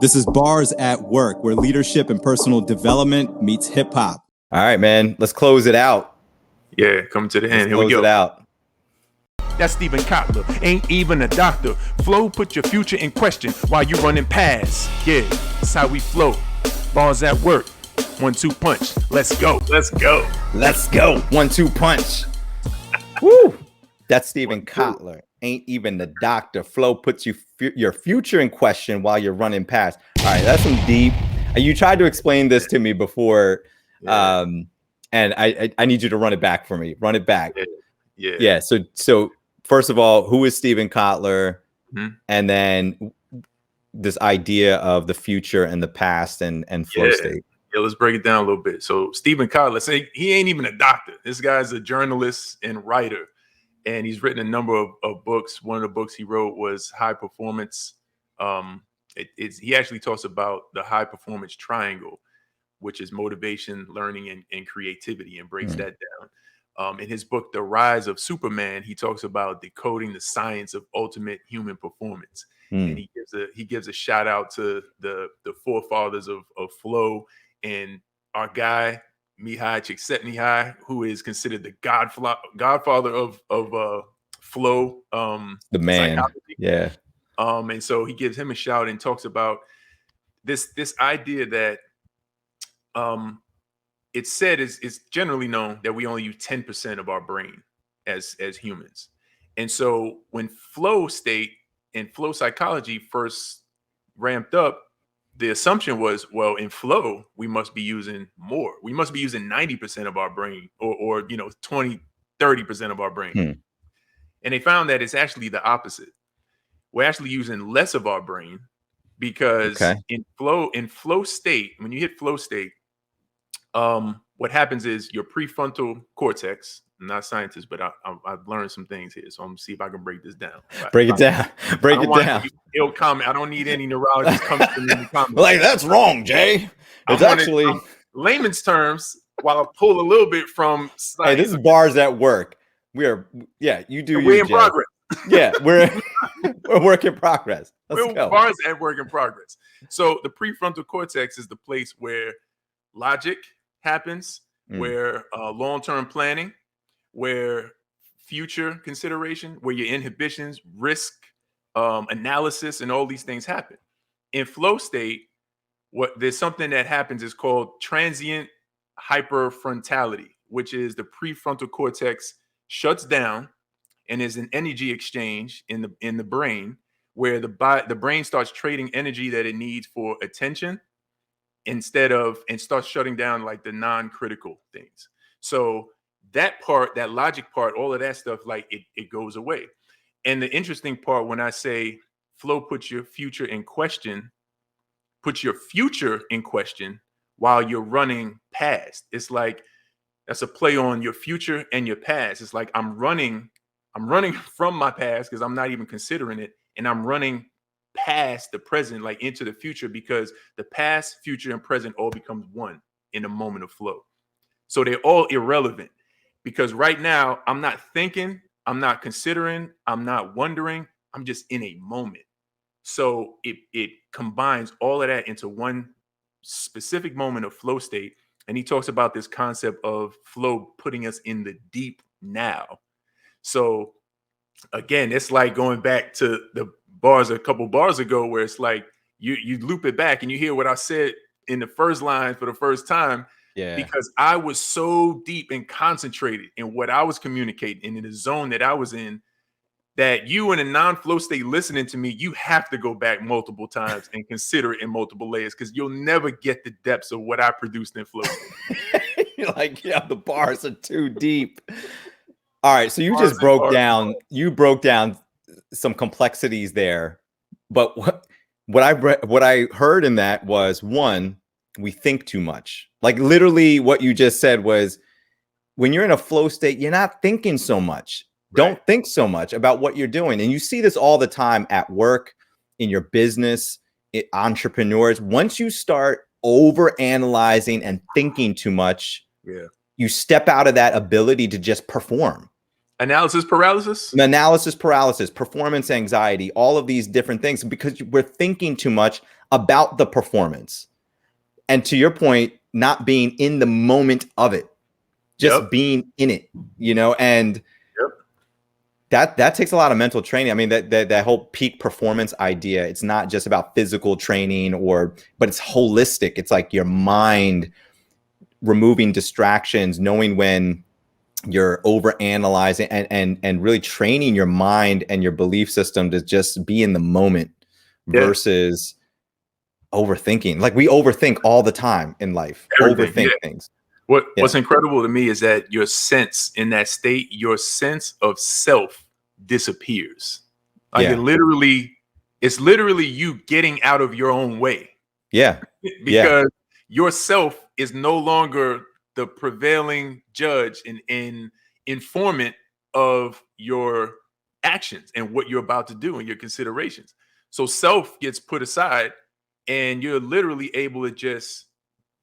This is Bars at Work, where leadership and personal development meets hip hop. All right, man. Let's close it out. Yeah, coming to the end. Here we Close go. it out. That's Stephen Kotler, ain't even a doctor. Flow put your future in question while you running past. Yeah, that's how we flow. Bars at work. 1-2 punch. Let's go. Let's go. Let's go. 1-2 punch. Woo. That's Stephen Kotler. Ain't even the doctor. Flow puts your future in question while you're running past. All right, that's some deep. You tried to explain this to me before, and I need you to run it back for me. Run it back. Yeah. So first of all, who is Stephen Kotler? Mm-hmm. And then this idea of the future and the past and flow state. Yeah, let's break it down a little bit. So Stephen Kotler, say he ain't even a doctor. This guy's a journalist and writer, and he's written a number of books. One of the books he wrote was High Performance. He actually talks about the high performance triangle, which is motivation, learning, and creativity, and breaks that down. In his book, The Rise of Superman, he talks about decoding the science of ultimate human performance. And he gives a shout out to the forefathers of flow, and our guy Mihai Csikszentmihalyi, who is considered the godfather of flow. The man, psychology. Yeah. And so he gives him a shout and talks about this idea that it's said it's generally known that we only use 10% of our brain as humans. And so when flow state and flow psychology first ramped up, the assumption was, well, in flow, we must be using more. We must be using 90% of our brain or 20, 30% of our brain. And they found that it's actually the opposite. We're actually using less of our brain because in flow state, when you hit flow state, what happens is your prefrontal cortex. I'm not a scientist, but I've learned some things here, so I'm gonna see if I can break this down. Break it down. He'll comment. I don't need any neurologists coming to me in the comments. Like, that's wrong, Jay. It's actually layman's terms. While I pull a little bit from science. Hey, this is Bars at Work. We're in progress. Yeah, we're work in progress. Let's go. Bars at work in progress. So the prefrontal cortex is the place where logic happens, where long-term planning, where future consideration, where your inhibitions, risk analysis, and all these things happen. In flow state, there's something that happens is called transient hyperfrontality, which is the prefrontal cortex shuts down and is an energy exchange in the brain where the brain starts trading energy that it needs for attention and starts shutting down like the non-critical things. So that part, that logic part, all of that stuff, like it goes away. And the interesting part, when I say flow puts your future in question while you're running past, it's like that's a play on your future and your past. It's like I'm running from my past because I'm not even considering it, and I'm running past the present, like into the future, because the past, future, and present all becomes one in a moment of flow. So they're all irrelevant because right now I'm not thinking, I'm not considering, I'm not wondering, I'm just in a moment. So it combines all of that into one specific moment of flow state. And he talks about this concept of flow putting us in the deep now. So again, it's like going back to the bars a couple bars ago where it's like you loop it back and you hear what I said in the first line for the first time. Yeah. Because I was so deep and concentrated in what I was communicating and in the zone that I was in, that you in a non-flow state listening to me, you have to go back multiple times and consider it in multiple layers because you'll never get the depths of what I produced in flow state. You're like, yeah, the bars are too deep. All right, so you just broke down some complexities there. But what I heard in that was, one, we think too much. Like literally what you just said was, when you're in a flow state, you're not thinking so much. Right. Don't think so much about what you're doing. And you see this all the time at work, in your business, entrepreneurs. Once you start over analyzing and thinking too much, you step out of that ability to just perform. Analysis paralysis? Analysis paralysis, performance anxiety, all of these different things, because we're thinking too much about the performance. And to your point, not being in the moment of it, just being in it, you know, and that takes a lot of mental training. I mean, that whole peak performance idea, it's not just about physical training but it's holistic. It's like your mind removing distractions, knowing when you're over analyzing and really training your mind and your belief system to just be in the moment versus overthinking. Like we overthink all the time in life. Overthink things. What's incredible to me is that your sense in that state, your sense of self disappears. Like it's literally you getting out of your own way. Yeah. Because yourself is no longer the prevailing judge and informant of your actions and what you're about to do and your considerations. So self gets put aside and you're literally able to just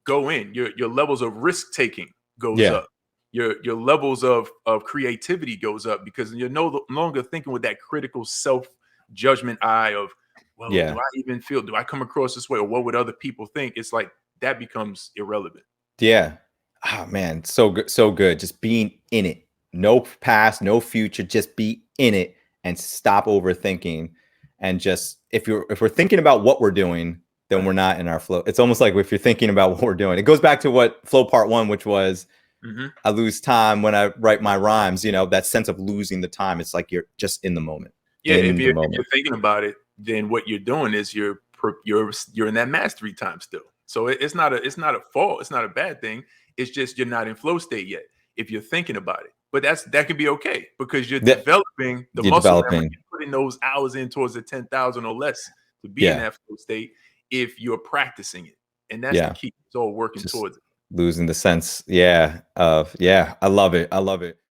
go in. Your levels of risk taking goes up. Your levels of creativity goes up because you're no longer thinking with that critical self judgment eye of, well, do I even feel, do I come across this way, or what would other people think? It's like that becomes irrelevant. Yeah. Oh man, so good, so good. Just being in it. No past, no future, just be in it and stop overthinking. And just if we're thinking about what we're doing, then we're not in our flow. It's almost like if you're thinking about what we're doing. It goes back to what flow part 1, which was I lose time when I write my rhymes, you know, that sense of losing the time. It's like you're just in the moment. Yeah, if you're thinking about it, then what you're doing is you're in that mastery time still. So it's not a fault. It's not a bad thing. It's just you're not in flow state yet if you're thinking about it. But that can be okay because you're developing the muscle memory. You're putting those hours in towards the 10,000 or less to be in that flow state if you're practicing it. And that's the key. It's all working towards it. Losing the sense. I love it. I love it.